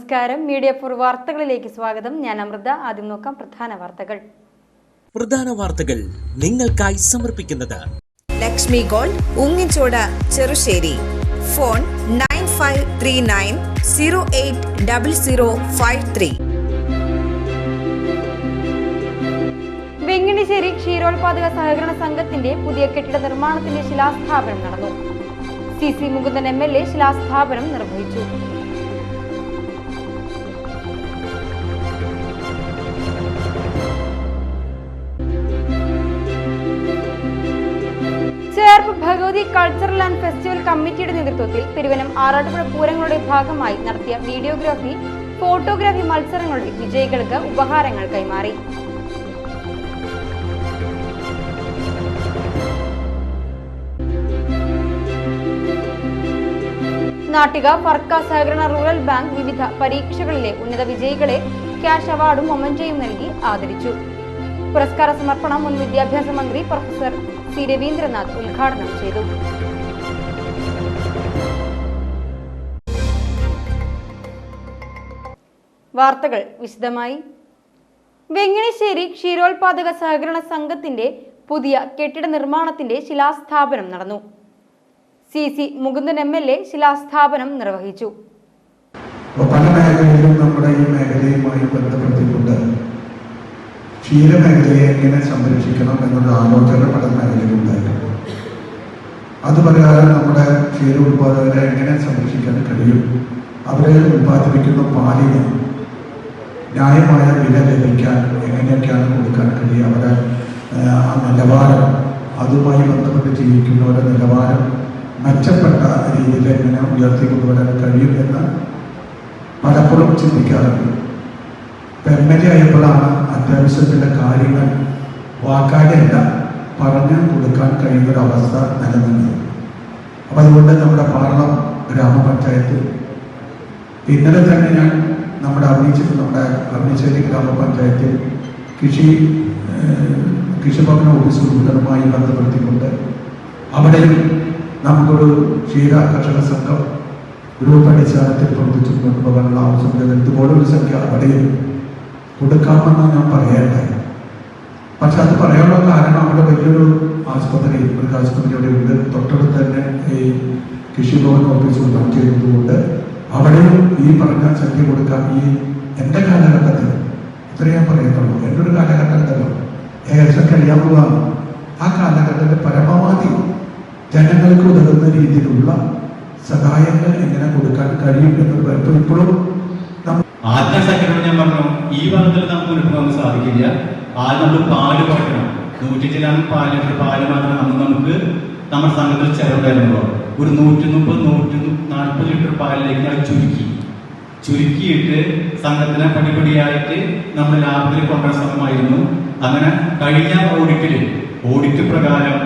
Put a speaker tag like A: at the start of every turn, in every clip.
A: നമസ്കാരം. Media for വാർത്തകളിലേക്ക് സ്വാഗതം. ഞാൻ അമൃത. ആദ്യം നോക്കാം പ്രധാന
B: വാർത്തകൾ നിങ്ങൾക്കായി സമർപ്പിക്കുന്നത്
C: ലക്ഷ്മി ഗോൾഡ്, ഉങ്ങിച്ചോട്, ചെറുശ്ശേരി. ഫോൺ 9539080053.
A: വെങ്ങിണിശ്ശേരി ക്ഷീരോത്പാദക സഹകരണ സംഘത്തിന്റെ പുതിയ കെട്ടിട നിർമ്മാണത്തിന്റെ ശിലാസ്ഥാപനം നടന്നു. CC മുകുന്ദൻ MLA ശിലാസ്ഥാപനം നിർവഹിച്ചു. Cherpu Bhagavathi cultural and festival കമ്മിറ്റിയുടെ നേതൃത്വത്തിൽ പെരുവനം ആറാട്ടുപുഴ പൂരങ്ങളുടെ ഭാഗമായി നടത്തിയ വീഡിയോഗ്രാഫി, ഫോട്ടോഗ്രാഫി മത്സരങ്ങളുടെ വിജയികൾക്ക് ഉപഹാരങ്ങൾ കൈമാറി. നാട്ടിക ഫർക്ക സഹകരണ റൂറൽ ബാങ്ക് വിവിധ പരീക്ഷകളിലെ ഉന്നത വിജയികളെ ക്യാഷ് അവാർഡും മൊമന്റോയും നൽകി ആദരിച്ചു. പുരസ്കാര സമർപ്പണം മുൻ വിദ്യാഭ്യാസ മന്ത്രി പ്രൊഫസർ സി രവീന്ദ്രനാഥ് ഉദ്ഘാടനം ചെയ്തു. വാർത്തകൾ വിശദമായി. വെങ്ങിണിശ്ശേരി ക്ഷീരോത്പാദക സഹകരണ സംഘത്തിന്റെ പുതിയ കെട്ടിട നിർമ്മാണത്തിന്റെ ശിലാസ്ഥാപനം നടന്നു. CC മുകുന്ദൻ MLA ശിലാസ്ഥാപനം നിർവഹിച്ചു.
D: പല മേഖലയിലും നമ്മുടെ ഈ മേഖലയുമായി ബന്ധപ്പെടുത്തിക്കൊണ്ട് ക്ഷീരമേഖലയെ എങ്ങനെ സംരക്ഷിക്കണം എന്നൊരു ആലോചന പല മേഖലയിലുണ്ടായിട്ടുണ്ട്. അതുപ്രകാരം നമ്മുടെ ക്ഷീര ഉത്പാദകരെ എങ്ങനെ സംരക്ഷിക്കാൻ കഴിയും, അവരെ ഉത്പാദിപ്പിക്കുന്ന പാലിന് ന്യായമായ വില ലഭിക്കാൻ എങ്ങനെയൊക്കെയാണ് കൊടുക്കാൻ കഴിയുക, അവരെ ആ നിലവാരം, അതുമായി ബന്ധപ്പെട്ട് ജീവിക്കുന്നവരുടെ നിലവാരം മെച്ചപ്പെട്ട രീതിയിൽ എങ്ങനെ ഉയർത്തിക്കൊണ്ടുവരാൻ കഴിയും എന്ന് പലപ്പോഴും ചിന്തിക്കാറുണ്ട്. MLA ആയപ്പോഴാണ് അത്യാവശ്യത്തിൻ്റെ കാര്യങ്ങൾ വാക്കാലല്ല പറഞ്ഞു കൊടുക്കാൻ കഴിയുന്നൊരവസ്ഥ നിലനിന്നത്. അപ്പം അതുകൊണ്ട് നമ്മുടെ പാർളം ഗ്രാമപഞ്ചായത്ത് ഇന്നലെ തന്നെ ഞാൻ നമ്മുടെ അവിണിശ്ശേരി ഗ്രാമപഞ്ചായത്തിൽ കൃഷിഭവന ഓഫീസ് ഉദ്ഘാടനവുമായി ബന്ധപ്പെടുത്തിക്കൊണ്ട് അവിടെയും നമുക്കൊരു ക്ഷീര കർഷക സംഘം ഗ്രൂപ്പ് അടിസ്ഥാനത്തിൽ പ്രവർത്തിച്ചു കൊണ്ടുപോകാനുള്ള ആവശ്യമുണ്ട്. ഇതുപോലൊരു സംഖ്യ അവിടെയും കൊടുക്കാമെന്ന് ഞാൻ പറയേണ്ടായി. പക്ഷെ അത് പറയാനുള്ള കാരണം അവിടെ വലിയൊരു ആശുപത്രി, മൃഗാശുപത്രി അവിടെ ഉണ്ട്. തൊട്ടടുത്ത് തന്നെ ഈ കൃഷിഭവൻ ഓഫീസ് ഉദ്ഘാടനം ചെയ്യുന്നതുകൊണ്ട് അവിടെയും ഈ പറഞ്ഞ സംഖ്യ കൊടുക്കാൻ ഈ എൻ്റെ കാലഘട്ടത്തിൽ ഇത്രയും പറയുന്നുള്ളൂ. എൻ്റെ ഒരു കാലഘട്ടത്തിലല്ലോ ഏകദേശം കഴിയാൻ പോവാണ്. ആ കാലഘട്ടത്തിൽ പരമാവധി ജനങ്ങൾക്ക് ഉതകുന്ന രീതിയിലുള്ള സഹായങ്ങൾ എങ്ങനെ കൊടുക്കാൻ കഴിയും എന്നത് ഇപ്പോഴും
E: ആദ്യ സെക്കൻഡ് ഞാൻ പറഞ്ഞു, ഈ ഭാഗത്തിൽ നമുക്ക് മുന്നോട്ട് പോകാൻ സാധിക്കില്ല. ആദ്യം നമ്മൾ പാല് കുറയ്ക്കണം. 100 ചിലാണ് പാല് മാത്രം നമുക്ക് നമ്മുടെ സംഘത്തിൽ ചെലവുണ്ടായിരുന്നല്ലോ. ഒരു 130-140 ലിറ്റർ പാലിലേക്ക് ഞങ്ങൾ ചുരുക്കിയിട്ട് സംഘത്തിനെ പടിപടിയായിട്ട് നമ്മൾ ലാഭത്തിൽ കൊണ്ടുവരാൻ ശ്രമമായിരുന്നു. അങ്ങനെ കഴിഞ്ഞ ഓഡിറ്റ് പ്രകാരം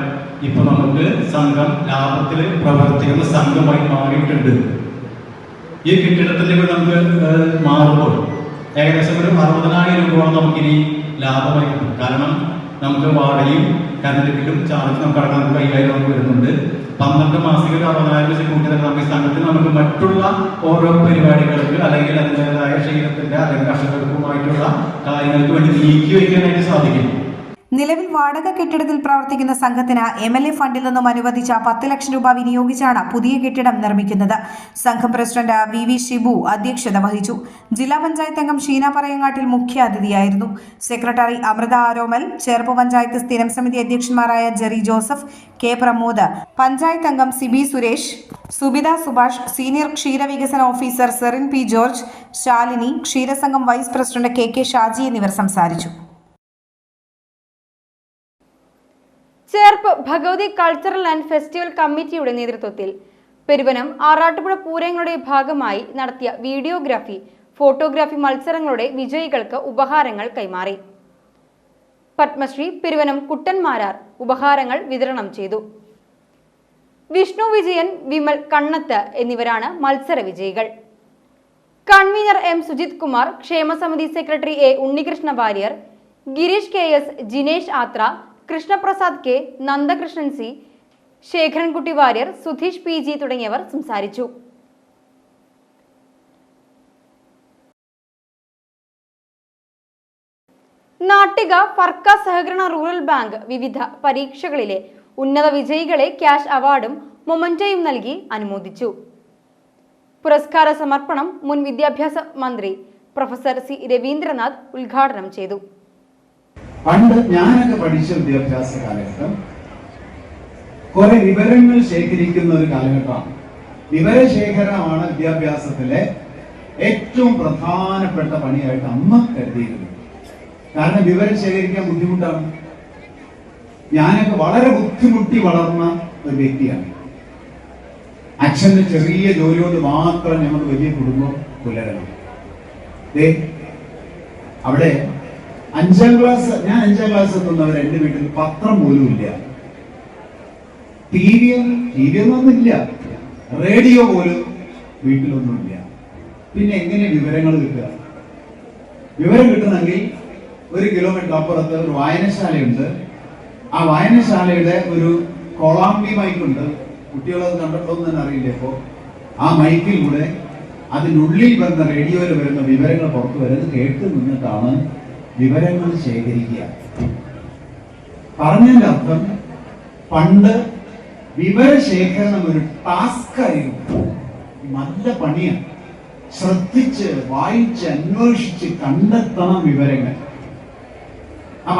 E: ഇപ്പൊ നമുക്ക് സംഘം ലാഭത്തിൽ പ്രവർത്തിക്കുന്ന സംഘമായി മാറിയിട്ടുണ്ട്. ഈ കെട്ടിടത്തിന്റെ നമുക്ക് മാറുമ്പോൾ ഏകദേശം ഒരു 60,000 രൂപയോളം നമുക്കിനി ലാഭമായി കിട്ടും. കാരണം നമുക്ക് വാടകയും കറണ്ട് ബില്ലും ചാർജ് നമുക്ക് അടക്കാൻ 5,000 നമുക്ക് വരുന്നുണ്ട്. 12 മാസത്തിൽ 60,000 വെച്ച് കൂട്ടി തന്നെ നമുക്ക് സംഘത്തിൽ നമുക്ക് മറ്റുള്ള ഓരോ പരിപാടികൾക്ക് അല്ലെങ്കിൽ അതിൻ്റെതായ ക്ഷീരത്തിന്റെ അല്ലെങ്കിൽ കർഷകർക്കുമായിട്ടുള്ള കാര്യങ്ങൾക്ക് വേണ്ടി നീക്കി വയ്ക്കാനായിട്ട് സാധിക്കും.
C: നിലവിൽ വാടക കെട്ടിടത്തിൽ പ്രവർത്തിക്കുന്ന സംഘത്തിന് MLA ഫണ്ടിൽ നിന്നും അനുവദിച്ച 10 ലക്ഷം രൂപ വിനിയോഗിച്ചാണ് പുതിയ കെട്ടിടം നിർമ്മിക്കുന്നത്. സംഘം പ്രസിഡന്റ് VV ഷിബു അധ്യക്ഷത വഹിച്ചു. ജില്ലാ പഞ്ചായത്ത് അംഗം ഷീന പറയങ്ങാട്ടിൽ മുഖ്യാതിഥിയായിരുന്നു. സെക്രട്ടറി അമൃത ആരോമൽ, ചേർപ്പ് പഞ്ചായത്ത് സ്ഥിരം സമിതി അധ്യക്ഷന്മാരായ Jerry Joseph, K Pramod, panchayat അംഗം സിബി സുരേഷ്, സുബിത സുഭാഷ്, സീനിയർ ക്ഷീരവികസന officer Serin P George, Shalini, ക്ഷീരസംഘം വൈസ് പ്രസിഡന്റ് KK ഷാജി എന്നിവർ സംസാരിച്ചു.
A: Cherpu Bhagavathi cultural and festival കമ്മിറ്റിയുടെ നേതൃത്വത്തിൽ പെരുവനം ആറാട്ടുപുഴ പൂരങ്ങളുടെ ഭാഗമായി നടത്തിയ വീഡിയോഗ്രാഫി, ഫോട്ടോഗ്രാഫി മത്സരങ്ങളുടെ വിജയികൾക്ക് ഉപഹാരങ്ങൾ കൈമാറി. പത്മശ്രീ പെരുവനം കുട്ടന്മാരാർ ഉപഹാരങ്ങൾ വിതരണം ചെയ്തു. വിഷ്ണു വിജയൻ, വിമൽ കണ്ണത്ത് എന്നിവരാണ് മത്സര വിജയികൾ. കൺവീനർ M സുജിത് കുമാർ, ക്ഷേമസമിതി secretary A Unnikrishna Warrier, Girish KS, Jinesh Athra, Krishnaprasad K, Nandakrishnan C, Sekharankutty Warrier, Sudheesh PG തുടങ്ങിയവർ സംസാരിച്ചു. നാട്ടിക ഫർക്ക സഹകരണ റൂറൽ ബാങ്ക് വിവിധ പരീക്ഷകളിലെ ഉന്നത വിജയികളെ ക്യാഷ് അവാർഡും മൊമന്റോയും നൽകി അനുമോദിച്ചു. പുരസ്കാര സമർപ്പണം മുൻ വിദ്യാഭ്യാസ മന്ത്രി പ്രൊഫസർ സി രവീന്ദ്രനാഥ് ഉദ്ഘാടനം ചെയ്തു.
F: പണ്ട് ഞാനൊക്കെ പഠിച്ച വിദ്യാഭ്യാസ കാലഘട്ടം കുറെ വിവരങ്ങൾ ശേഖരിക്കുന്ന ഒരു കാലഘട്ടമാണ്. വിവരശേഖരണമാണ് വിദ്യാഭ്യാസത്തിലെ ഏറ്റവും പ്രധാനപ്പെട്ട പണിയായിട്ട് അമ്മ കരുതിയിരുന്നത്. കാരണം വിവരം ശേഖരിക്കാൻ ബുദ്ധിമുട്ടാണ്. ഞാനൊക്കെ വളരെ ബുദ്ധിമുട്ടി വളർന്ന ഒരു വ്യക്തിയാണ്. അച്ഛന്റെ ചെറിയ ജോലി കൊണ്ട് മാത്രം ഞങ്ങൾ വലിയ കുടുംബം പുലരണം. അവിടെ ഞാൻ 5ാം ക്ലാസ് എത്തുന്നവർ എന്റെ വീട്ടിൽ പത്രം പോലും ഇല്ല, ടി വി ഒന്നുമില്ല, റേഡിയോ പോലും വീട്ടിലൊന്നുമില്ല. പിന്നെ എങ്ങനെ വിവരങ്ങൾ കിട്ടുക? വിവരം കിട്ടണമെങ്കിൽ 1 കിലോമീറ്റർ അപ്പുറത്ത് ഒരു വായനശാലയുണ്ട്. ആ വായനശാലയുടെ ഒരു കൊളാമ്പി മൈക്കുണ്ട്. കുട്ടികളത് കണ്ടിട്ടൊന്നും തന്നെ അറിയില്ല. ഇപ്പോൾ ആ മൈക്കിലൂടെ അതിനുള്ളിൽ വരുന്ന റേഡിയോയിൽ വരുന്ന വിവരങ്ങൾ പുറത്തു വരുന്നത് കേട്ട് നിന്നിട്ടാണ് വിവരങ്ങൾ ശേഖരിക്കുക. പറഞ്ഞതിന്റെ അർത്ഥം പണ്ട് വിവരശേഖരണം ഒരു ടാസ്ക് ആയിരുന്നു, നല്ല പണിയാണ്. ശ്രദ്ധിച്ച് വായിച്ച് അന്വേഷിച്ച് കണ്ടെത്തണം വിവരങ്ങൾ.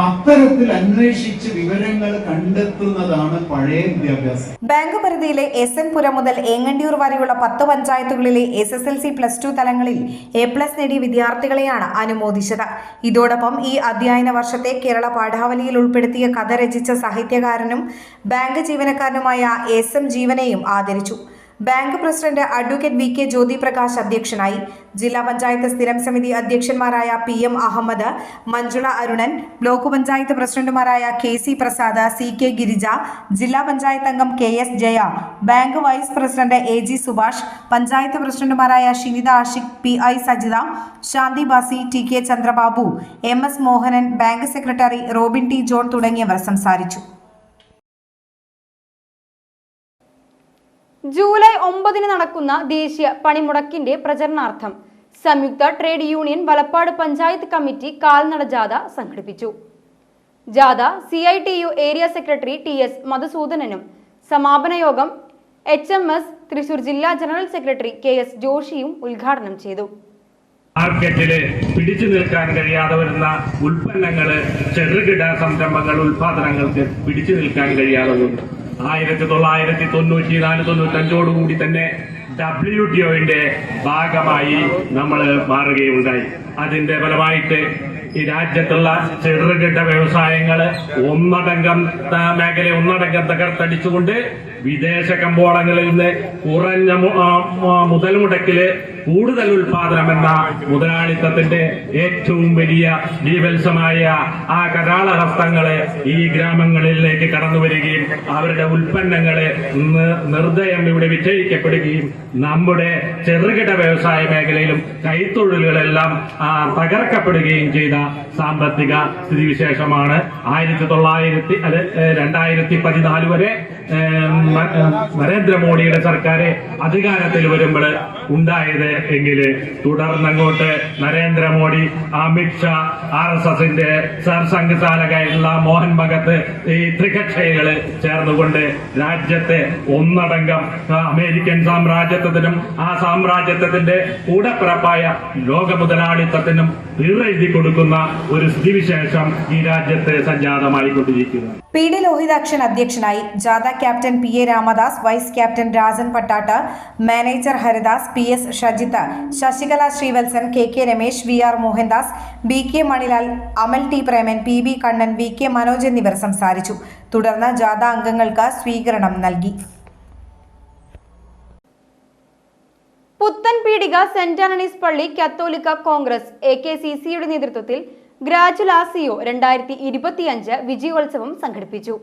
F: അത്തരത്തിൽ അന്വേഷിച്ച് വിവരങ്ങൾ കണ്ടെത്തുന്നതാണ് പഴയ വിദ്യാഭ്യാസം.
C: ബാങ്ക് പരിധിയിലെ SN പുരം മുതൽ ഏങ്ങണ്ടിയൂർ വരെയുള്ള 10 പഞ്ചായത്തുകളിലെ SSLC +2 തലങ്ങളിൽ A+ നേടിയ വിദ്യാർത്ഥികളെയാണ് അനുമോദിച്ചത്. ഇതോടൊപ്പം ഈ അധ്യയന വർഷത്തെ കേരള പാഠാവലിയിൽ ഉൾപ്പെടുത്തിയ കഥ രചിച്ച സാഹിത്യകാരനും ബാങ്ക് ജീവനക്കാരനുമായ SM ജീവനെയും ആദരിച്ചു. Bank president advocate VK Jyothi Prakash അധ്യക്ഷനായി. ജില്ലാ പഞ്ചായത്ത് സ്ഥിരം സമിതി അധ്യക്ഷന്മാരായ PM അഹമ്മദ്, മഞ്ജുള അരുണൻ, ബ്ലോക്ക് പഞ്ചായത്ത് പ്രസിഡന്റുമാരായ KC പ്രസാദ്, CK ഗിരിജ, ജില്ലാ പഞ്ചായത്ത് അംഗം KS Jaya, bank vice president AG Subhash, panchayat പ്രസിഡന്റുമാരായ Shinitha Ashiq, PI Sajitha, Shanthi Basi, TK Chandrababu, MS Mohanan, bank secretary Robin T John തുടങ്ങിയവർ സംസാരിച്ചു.
A: ജൂലൈ 9 നടക്കുന്ന ദേശീയ പണിമുടക്കിന്റെ പ്രചരണാർത്ഥം സംയുക്ത trade union Valappad panchayat committee കാൽനട ജാഥ സംഘടിപ്പിച്ചു. ജാഥ CITU ഏരിയ സെക്രട്ടറി TS മധുസൂദനനും സമാപന യോഗം HMS തൃശൂർ ജില്ലാ ജനറൽ സെക്രട്ടറി KS ജോഷിയും ഉദ്ഘാടനം ചെയ്തു.
G: മാർക്കറ്റില് പിടിച്ചു നിൽക്കാൻ കഴിയാതെ വരുന്ന ഉൽപ്പന്നങ്ങള്, ചെറുകിട സംരംഭങ്ങൾ, ഉൽപാദനങ്ങൾക്ക് പിടിച്ചു നിൽക്കാൻ കഴിയാതെ വന്നു. 1994-95 തന്നെ WTOയുടെ ഭാഗമായി നമ്മൾ മാറുകയുണ്ടായി. അതിന്റെ ഫലമായിട്ട് ഈ രാജ്യത്തുള്ള ചെറുകിട വ്യവസായങ്ങള് ഒന്നടങ്കം തകർത്തടിച്ചുകൊണ്ട് വിദേശ കമ്പോളങ്ങളിൽ നിന്ന് കുറഞ്ഞ മുതൽ മുടക്കില് കൂടുതൽ ഉൽപാദനം എന്ന മുതലാളിത്തത്തിന്റെ ഏറ്റവും വലിയ ബീഭത്സമായ ആ കരാളഹസ്തങ്ങളെ ഈ ഗ്രാമങ്ങളിലേക്ക് കടന്നു വരികയും അവരുടെ ഉൽപ്പന്നങ്ങളെ നിർദ്ദയം ഇവിടെ വിജയിക്കപ്പെടുകയും നമ്മുടെ ചെറുകിട വ്യവസായ മേഖലയിലും കൈത്തൊഴിലുകളെല്ലാം തകർക്കപ്പെടുകയും ചെയ്ത സാമ്പത്തിക സ്ഥിതിവിശേഷമാണ് 2014 വരെ നരേന്ദ്രമോദിയുടെ സർക്കാർ അധികാരത്തിൽ വരുമ്പോൾ ഉണ്ടായത് എങ്കിൽ തുടർന്നങ്ങോട്ട് നരേന്ദ്രമോദി, അമിത്ഷാ, RSSന്റെ സർസംഘചാലകയുള്ള മോഹൻ ഭഗത്, ഈ ത്രികക്ഷയികള് ചേർന്നുകൊണ്ട് രാജ്യത്തെ ഒന്നടങ്കം അമേരിക്കൻ സാമ്രാജ്യത്വത്തിനും ആ സാമ്രാജ്യത്വത്തിന്റെ കൂടപ്പിറപ്പായ ലോക മുതലാളിത്തത്തിനും തീരെഴുതി കൊടുക്കുന്ന ഒരു സ്ഥിതിവിശേഷം ഈ രാജ്യത്ത് സംജാതമായിക്കൊണ്ടിരിക്കുന്നു.
C: PD ലോഹിതാക്ഷൻ അധ്യക്ഷനായി. ജാഥ captain PA Ramadas, vice captain Rajan Pattatt, manager Haridas, PS Shajith, Sasikala Sreevalsan, KK Ramesh, VR Mohandas, BK Manilal, Amal T Preman, PB Kannan, VK Manoj എന്നിവർ സംസാരിച്ചു. തുടർന്ന് ജാഥ അംഗങ്ങൾക്ക് സ്വീകരണം നൽകി.
A: പുത്തൻ പീടിക സെന്റ് ആന്റണീസ് പള്ളി കത്തോലിക്ക കോൺഗ്രസ് AKCCയുടെ നേതൃത്വത്തിൽ ഗ്രാജുലാസിയോ 2025 വിജയോത്സവം സംഘടിപ്പിച്ചു.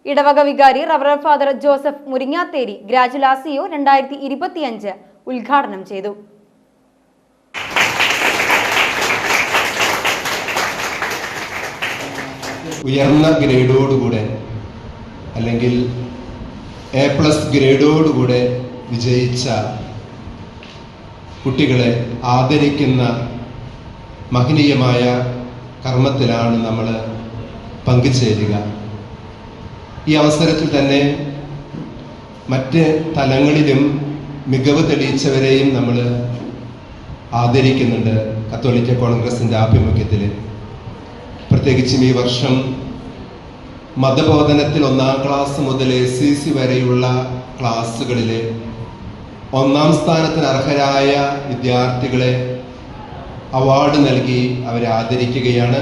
A: ഇടവക വികാരി റവറന്റ് ഫാദർ ജോസഫ് മുരിങ്ങാത്തേരി ഗ്രാജുലാസിയോ 2025 ഉദ്ഘാടനം ചെയ്തു.
H: ഉയർന്ന ഗ്രേഡോടുകൂടെ അല്ലെങ്കിൽ A+ ഗ്രേഡോടുകൂടെ വിജയിച്ച കുട്ടികളെ ആദരിക്കുന്ന മഹനീയമായ കർമ്മത്തിലാണ് നമ്മൾ പങ്കുചേരുക. ഈ അവസരത്തിൽ തന്നെ മറ്റ് തലങ്ങളിലും മികവ് തെളിയിച്ചവരെയും നമ്മൾ ആദരിക്കുന്നുണ്ട് കത്തോലിക്ക കോൺഗ്രസിൻ്റെ ആഭിമുഖ്യത്തിൽ. പ്രത്യേകിച്ചും ഈ വർഷം മതബോധനത്തിൽ 1-ാം ക്ലാസ് മുതൽ SCC വരെയുള്ള ക്ലാസ്സുകളിൽ 1-ാം സ്ഥാനത്തിന് അർഹരായ വിദ്യാർത്ഥികളെ അവാർഡ് നൽകി അവരെ ആദരിക്കുകയാണ്.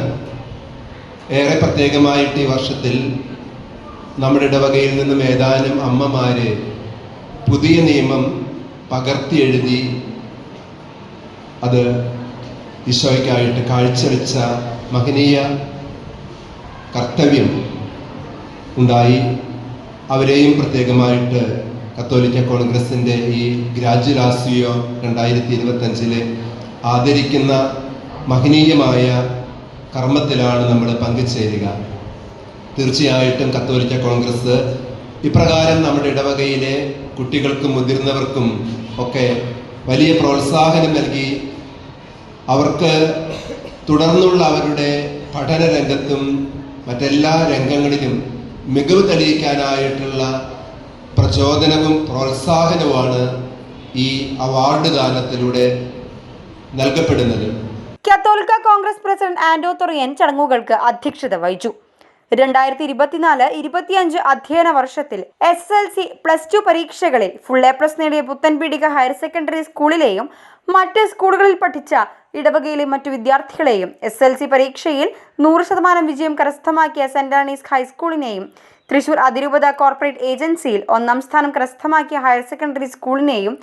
H: ഏറെ പ്രത്യേകമായിട്ട് ഈ വർഷത്തിൽ നമ്മുടെ ഇടവകയിൽ നിന്നും ഏതാനും അമ്മമാര് പുതിയ നിയമം പകർത്തി എഴുതി അത് ഈശോയ്ക്കായിട്ട് കാഴ്ചവെച്ച മഹനീയ കർത്തവ്യം ഉണ്ടായി. അവരെയും പ്രത്യേകമായിട്ട് കത്തോലിക്ക കോൺഗ്രസിൻ്റെ ഈ ഗ്രാജുലാസിയോ 2025 ആദരിക്കുന്ന മഹനീയമായ കർമ്മത്തിലാണ് നമ്മൾ പങ്കുചേരുക. തീർച്ചയായിട്ടും കത്തോലിക്ക കോൺഗ്രസ് ഇപ്രകാരം നമ്മുടെ ഇടവകയിലെ കുട്ടികൾക്കും മുതിർന്നവർക്കും ഒക്കെ വലിയ പ്രോത്സാഹനം നൽകി അവർക്ക് തുടർന്നുള്ള അവരുടെ പഠന രംഗത്തും മറ്റെല്ലാ രംഗങ്ങളിലും മികവ് തെളിയിക്കാനായിട്ടുള്ള പ്രചോദനവും പ്രോത്സാഹനവുമാണ് ഈ അവാർഡ് ദാനത്തിലൂടെ നൽകപ്പെടുന്നത്.
A: കത്തോലിക്ക കോൺഗ്രസ് പ്രസിഡന്റ് ആന്റോ തൊറിയൻ ചടങ്ങുകൾക്ക് അധ്യക്ഷത വഹിച്ചു. 2024-25 അധ്യയന വർഷത്തിൽ SSLC +2 പരീക്ഷകളിൽ ഫുൾ A+ നേടിയ പുത്തൻപീടിക ഹയർ സെക്കൻഡറി സ്കൂളിലെയും മറ്റ് സ്കൂളുകളിൽ പഠിച്ച ഇടവകയിലെ മറ്റു വിദ്യാർത്ഥികളെയും SSLC പരീക്ഷയിൽ 100% വിജയം കരസ്ഥമാക്കിയ സെന്റ് ആനീസ് ഹൈസ്കൂളിനെയും തൃശൂർ അതിരൂപത കോർപ്പറേറ്റ് ഏജൻസിയിൽ 1-ാം സ്ഥാനം കരസ്ഥമാക്കിയ ഹയർ സെക്കൻഡറി സ്കൂളിനെയും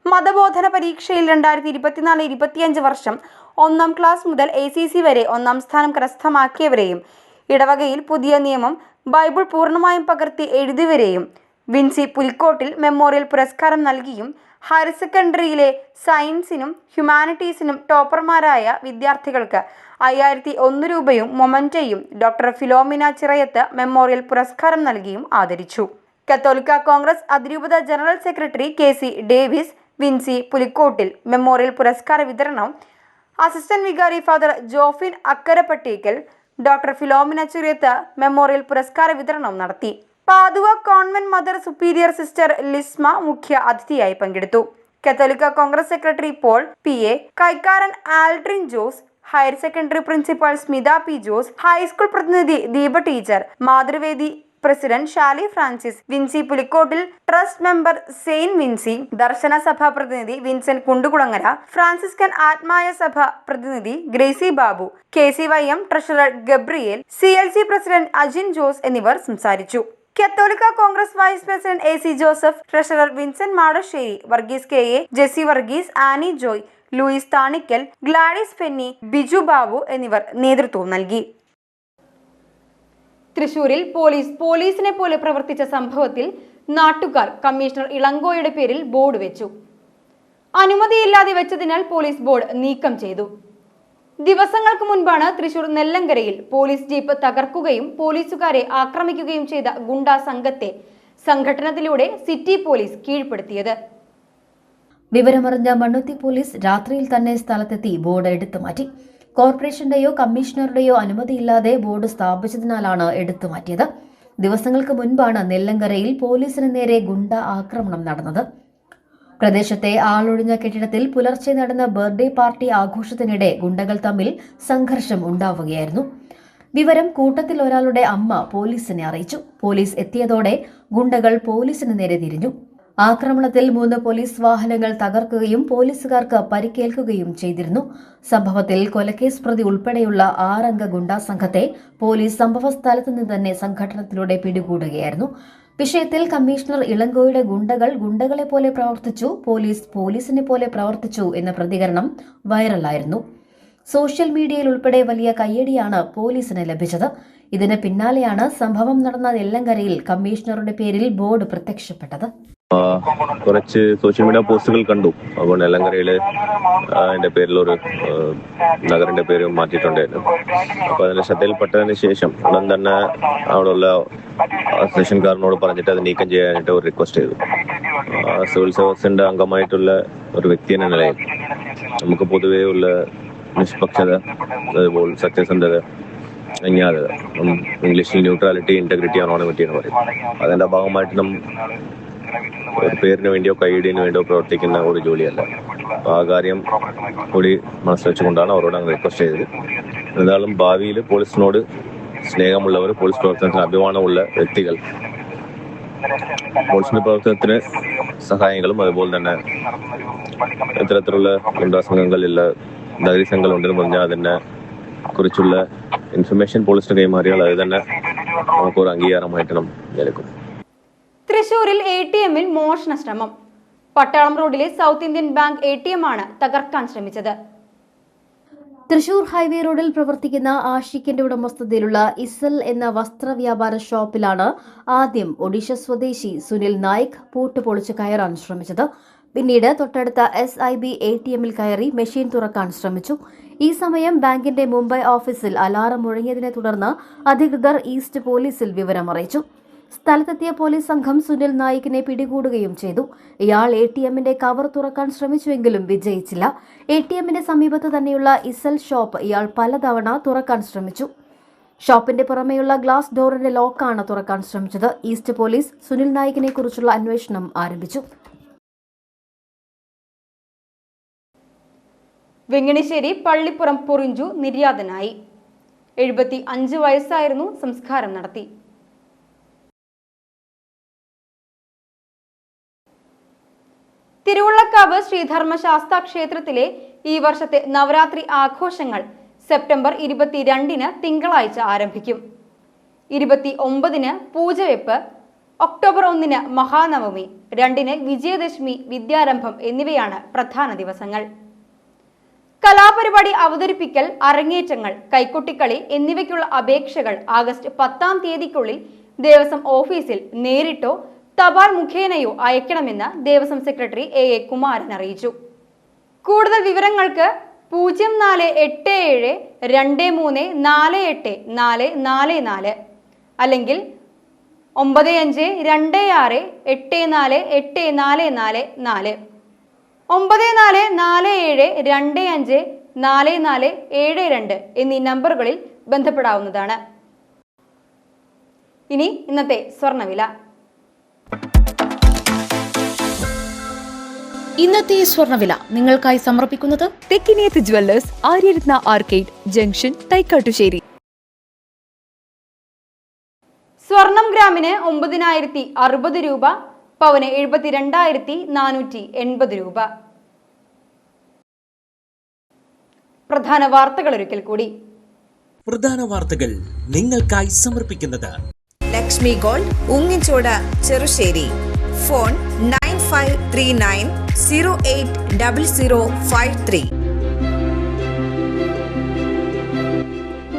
A: മതബോധന പരീക്ഷയിൽ 2024-25 വർഷം 1-ാം ക്ലാസ് മുതൽ ACC വരെ 1-ാം സ്ഥാനം കരസ്ഥമാക്കിയവരെയും ഇടവകയിൽ പുതിയ നിയമം ബൈബിൾ പൂർണ്ണമായും പകർത്തി എഴുതിയവരെയും വിൻസി പുലിക്കോട്ടിൽ മെമ്മോറിയൽ പുരസ്കാരം നൽകിയും ഹയർ സെക്കൻഡറിയിലെ സയൻസിനും ഹ്യൂമാനിറ്റീസിനും ടോപ്പർമാരായ വിദ്യാർത്ഥികൾക്ക് 5001 രൂപയും മൊമന്റയും ഡോക്ടർ ഫിലോമിന ചിറയത്ത് മെമ്മോറിയൽ പുരസ്കാരം നൽകിയും ആദരിച്ചു. കത്തോലിക്ക കോൺഗ്രസ് അതിരൂപത general secretary KC Davis Vincy Pulikkottil memorial പുരസ്കാര വിതരണവും അസിസ്റ്റന്റ് വികാരി father Jofin Akkarapattekkal doctor Philomina Chirayath memorial പുരസ്കാര വിതരണവും നടത്തി. Padua convent mother superior sister Lisma മുഖ്യ അതിഥിയായി പങ്കെടുത്തു. Catholic congress secretary Paul PA, കൈക്കാരൻ Aldrin Jose, higher secondary principal Smitha P. Jose, high school പ്രതിനിധി Deepa teacher, Mathruvedi president Shali Francis, Vincy Pulikkottil trust member Sain Vincy, Darshana Sabha പ്രതിനിധി വിൻസെന്റ് കുണ്ടുകുളങ്ങര, ഫ്രാൻസിസ്കൻ ആത്മായ സഭ പ്രതിനിധി Gracy Babu, KCYM treasurer Gabriel, CLC president Ajin Jose എന്നിവർ സംസാരിച്ചു. Catholic Congress vice president AC Joseph, treasurer Vincent Madassery, Varghese KA, Jessy Varghese, Annie Joy, Louis Thanickal, Gladys Fenny, Biju Babu എന്നിവർ നേതൃത്വം നൽകി. തൃശൂരിൽ പോലീസിനെ പോലെ പ്രവർത്തിച്ച സംഭവത്തിൽ നാട്ടുകാർ കമ്മീഷണർ ഇളങ്കോയുടെ പേരിൽ ബോർഡ് വെച്ചു. അനുമതിയില്ലാതെ വെച്ചതിനാൽ പോലീസ് ബോർഡ് നീക്കം ചെയ്തു. ദിവസങ്ങൾക്ക് മുൻപാണ് തൃശൂർ നെല്ലങ്കരയിൽ പോലീസ് ജീപ്പ് തകർക്കുകയും പോലീസുകാരെ ആക്രമിക്കുകയും ചെയ്ത ഗുണ്ടാ സംഘത്തെ സംഘടനത്തിലൂടെ സിറ്റി പോലീസ് കീഴ്പ്പെടുത്തിയത്.
I: വിവരമറിഞ്ഞ മണ്ണുത്തി പോലീസ് രാത്രിയിൽ തന്നെ സ്ഥലത്തെത്തി ബോർഡ് എടുത്തുമാറ്റി. കോർപ്പറേഷന്റെയോ കമ്മീഷണറുടെയോ അനുമതിയില്ലാതെ ബോർഡ് സ്ഥാപിച്ചതിനാലാണ് എടുത്തുമാറ്റിയത്. ദിവസങ്ങൾക്ക് മുൻപാണ് നെല്ലങ്കരയിൽ പോലീസിന് നേരെ ഗുണ്ട ആക്രമണം നടന്നത്. പ്രദേശത്തെ ആളൊഴിഞ്ഞ കെട്ടിടത്തിൽ പുലർച്ചെ നടന്ന ബർത്ത്ഡേ പാർട്ടി ആഘോഷത്തിനിടെ ഗുണ്ടകൾ തമ്മിൽ സംഘർഷം ഉണ്ടാവുകയായിരുന്നു. വിവരം കൂട്ടത്തിൽ ഒരാളുടെ അമ്മ പോലീസിനെ അറിയിച്ചു. പോലീസ് എത്തിയതോടെ ഗുണ്ടകൾ പോലീസിന് നേരെ തിരിഞ്ഞു. ആക്രമണത്തിൽ 3 പോലീസ് വാഹനങ്ങൾ തകർക്കുകയും പോലീസുകാർക്ക് പരിക്കേൽക്കുകയും ചെയ്തിരുന്നു. സംഭവത്തിൽ കൊലക്കേസ് പ്രതി ഉൾപ്പെടെയുള്ള 6 അംഗ ഗുണ്ടാ സംഘത്തെ പോലീസ് സംഭവസ്ഥലത്ത് നിന്ന് തന്നെ സംഘടനത്തിലൂടെ പിടികൂടുകയായിരുന്നു. വിഷയത്തിൽ കമ്മീഷണർ ഇളങ്കോയുടെ ഗുണ്ടകളെ പോലെ പ്രവർത്തിച്ചു, പോലീസിനെ പോലെ പ്രവർത്തിച്ചു എന്ന പ്രതികരണം വൈറലായിരുന്നു. സോഷ്യൽ മീഡിയയിൽ ഉൾപ്പെടെ വലിയ കയ്യടിയാണ് പോലീസിന് ലഭിച്ചത്. ഇതിന് പിന്നാലെയാണ് സംഭവം നടന്ന നെല്ലങ്കരയിൽ കമ്മീഷണറുടെ പേരിൽ ബോർഡ് പ്രത്യക്ഷപ്പെട്ടത്.
J: കുറച്ച് സോഷ്യൽ മീഡിയ പോസ്റ്റുകൾ കണ്ടു. അപ്പോൾ നെല്ലങ്കരയില് എന്റെ പേരിലൊരു നഗറിന്റെ പേര് മാറ്റിയിട്ടുണ്ടായിരുന്നു. അപ്പൊ അതിന്റെ ശ്രദ്ധയിൽപ്പെട്ടതിന് ശേഷം ഉടൻ തന്നെ അവിടെയുള്ള സ്റ്റേഷൻകാരനോട് പറഞ്ഞിട്ട് അത് നീക്കം ചെയ്യാനായിട്ട് ഒരു റിക്വസ്റ്റ് ചെയ്തു. സിവിൽ സർവീസിന്റെ അംഗമായിട്ടുള്ള ഒരു വ്യക്തി എന്ന നിലയിൽ നമുക്ക് പൊതുവേ ഉള്ള നിഷ്പക്ഷത, അതുപോലെ സത്യസന്ധത, അജ്ഞാതത, ഇംഗ്ലീഷിൽ ന്യൂട്രാലിറ്റി, ഇന്റഗ്രിറ്റി, അനോണിമിറ്റി എന്ന് പറയും. അതിന്റെ ഭാഗമായിട്ട് ഒരു പേരിന് വേണ്ടിയോ കൈയിടിന് വേണ്ടിയോ പ്രവർത്തിക്കുന്ന ഒരു ജോലിയല്ല. ആ കാര്യം കൂടി മനസ്സിൽ വെച്ചുകൊണ്ടാണ് അവരോട് അങ്ങ് റിക്വസ്റ്റ് ചെയ്തത്. എന്തായാലും ഭാവിയിൽ പോലീസിനോട് സ്നേഹമുള്ളവർ, പോലീസ് പ്രവർത്തനത്തിന് അഭിമാനമുള്ള വ്യക്തികൾ, പോലീസിന്റെ പ്രവർത്തനത്തിന് സഹായികളും, അതുപോലെ തന്നെ ഇത്തരത്തിലുള്ള ഗുണ്ടാ സംഘങ്ങളിലുള്ള നഗരി സംഘങ്ങൾ ഉണ്ടെന്ന് പറഞ്ഞാൽ അതിനെ കുറിച്ചുള്ള ഇൻഫർമേഷൻ പോലീസിന് കൈമാറിയാൽ അത് തന്നെ നമുക്കൊരു അംഗീകാരമായിട്ട് നാം നിലക്കും.
A: തൃശൂരിൽ ATM-ൽ മോഷണ ശ്രമം. പട്ടാളം റോഡിലെ സൗത്ത് ഇന്ത്യൻ ബാങ്ക് ATM ആണ് തകർക്കാൻ ശ്രമിച്ചത്.
I: തൃശൂർ ഹൈവേ റോഡിൽ പ്രവർത്തിക്കുന്ന ആഷിഖിന്റെ ഉടമസ്ഥതയിലുള്ള ഇസൽ എന്ന വസ്ത്രവ്യാപാര ഷോപ്പിലാണ് ആദ്യം ഒഡീഷ സ്വദേശി സുനിൽ നായിക് പൂട്ട് പൊളിച്ച് കയറാൻ ശ്രമിച്ചത്. പിന്നീട് തൊട്ടടുത്ത SIB ATM-ൽ കയറി മെഷീൻ തുറക്കാൻ ശ്രമിച്ചു. ഈ സമയം ബാങ്കിന്റെ മുംബൈ ഓഫീസിൽ അലാറം മുഴങ്ങിയതിനെ തുടർന്ന് അധികൃതർ ഈസ്റ്റ് പോലീസിൽ വിവരമറിയിച്ചു. സ്ഥലത്തെത്തിയ പോലീസ് സംഘം സുനിൽ നായിക്കിനെ പിടികൂടുകയും ചെയ്തു. ഇയാൾ ATM-ന്റെ കവർ തുറക്കാൻ ശ്രമിച്ചുവെങ്കിലും വിജയിച്ചില്ല. ATM-ന്റെ സമീപത്ത് തന്നെയുള്ള ഇസൽ ഷോപ്പ് ഇയാൾ പലതവണ തുറക്കാൻ ശ്രമിച്ചു. ഷോപ്പിന്റെ പുറമെയുള്ള ഗ്ലാസ് ഡോറിന്റെ ലോക്കാണ് തുറക്കാൻ ശ്രമിച്ചത്. ഈസ്റ്റ് പോലീസ് സുനിൽ നായിക്കിനെ കുറിച്ചുള്ള അന്വേഷണം ആരംഭിച്ചു.
A: വെങ്ങണിശ്ശേരി പള്ളിപ്പുറം പൊറിഞ്ചു നിര്യാതനായി. 75 വയസ്സായിരുന്നു. സംസ്കാരം നടത്തി. തിരുവുള്ളക്കാവ് ശ്രീധർമ്മശാസ്താ ക്ഷേത്രത്തിലെ ഈ വർഷത്തെ നവരാത്രി ആഘോഷങ്ങൾ സെപ്റ്റംബർ 22-ന് തിങ്കളാഴ്ച ആരംഭിക്കും. 29-ന് പൂജവെപ്പ്, ഒക്ടോബർ 1-ന് മഹാനവമി, 2-ന് വിജയദശമി, വിദ്യാരംഭം എന്നിവയാണ് പ്രധാന ദിവസങ്ങൾ. കലാപരിപാടി അവതരിപ്പിക്കൽ, അരങ്ങേറ്റങ്ങൾ, കൈക്കൊട്ടിക്കളി എന്നിവയ്ക്കുള്ള അപേക്ഷകൾ ആഗസ്റ്റ് 10-ാം തീയതിക്കുള്ളിൽ ദേവസ്വം ഓഫീസിൽ നേരിട്ടോ തപാൽ മുഖേനയോ അയക്കണമെന്ന് ദേവസ്വം സെക്രട്ടറി AA കുമാരൻ അറിയിച്ചു. കൂടുതൽ വിവരങ്ങൾക്ക് 0477234844 അല്ലെങ്കിൽ 9526848444 9447254472 എന്നീ നമ്പറുകളിൽ ബന്ധപ്പെടാവുന്നതാണ്. ഇനി ഇന്നത്തെ സ്വർണ്ണവില.
K: ഇന്നത്തെ സ്വർണ്ണവില നിങ്ങൾക്കായി സമർപ്പിക്കുന്നത്
L: Thekkiniyath jewellers, Aryaratna arcade junction, Thaikkattussery.
A: സ്വർണം ഗ്രാമിന് 9,060 രൂപ, പവന് 72,480 രൂപ. പ്രധാന വാർത്തകൾ ഒരിക്കൽ കൂടി.
B: പ്രധാന വാർത്തകൾ നിങ്ങൾക്കായി സമർപ്പിക്കുന്നത്
C: ലക്ഷ്മി ഗോൾഡ്, ഉങ്ങിച്ചോട്, ചെറുശ്ശേരി. ഫോൺ 9539080053.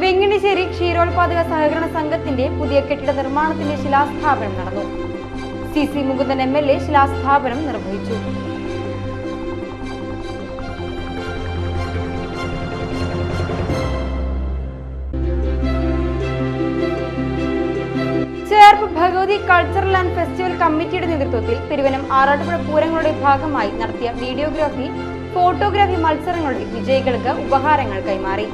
A: വെങ്ങണിശ്ശേരി ക്ഷീരോത്പാദക സഹകരണ സംഘത്തിന്റെ പുതിയ കെട്ടിട നിർമ്മാണത്തിന്റെ ശിലാസ്ഥാപനം നടന്നു. CC മുകുന്ദൻ MLA ശിലാസ്ഥാപനം നിർവഹിച്ചു. Cherpu Bhagavathi cultural and festival കമ്മിറ്റിയുടെ നേതൃത്വത്തിൽ തിരുവനം ആറാട്ടുപുഴ പൂരങ്ങളുടെ ഭാഗമായി നടത്തിയ വീഡിയോഗ്രാഫി, ഫോട്ടോഗ്രാഫി മത്സരങ്ങളുടെ വിജയികൾക്ക് ഉപഹാരങ്ങൾ കൈമാറി.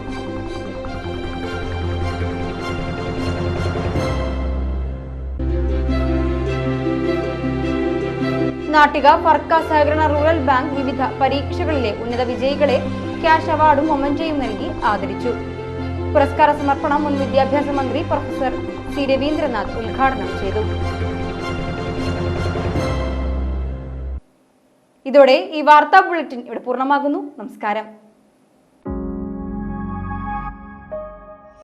A: നാട്ടിക ഫർക്ക സഹകരണ റൂറൽ ബാങ്ക് വിവിധ പരീക്ഷകളിലെ ഉന്നത വിജയികളെ ക്യാഷ് അവാർഡും മൊമന്റോയും നൽകി ആദരിച്ചു. പുരസ്കാര സമർപ്പണം മുൻ വിദ്യാഭ്യാസ മന്ത്രി പ്രൊഫസർ C. രവീന്ദ്രനാഥ് ഉദ്ഘാടനം ചെയ്തു. ഇതോടെ ഈ വാർത്താ ബുള്ളറ്റിൻ ഇവിടെ പൂർണ്ണമാകുന്നു. നമസ്കാരം.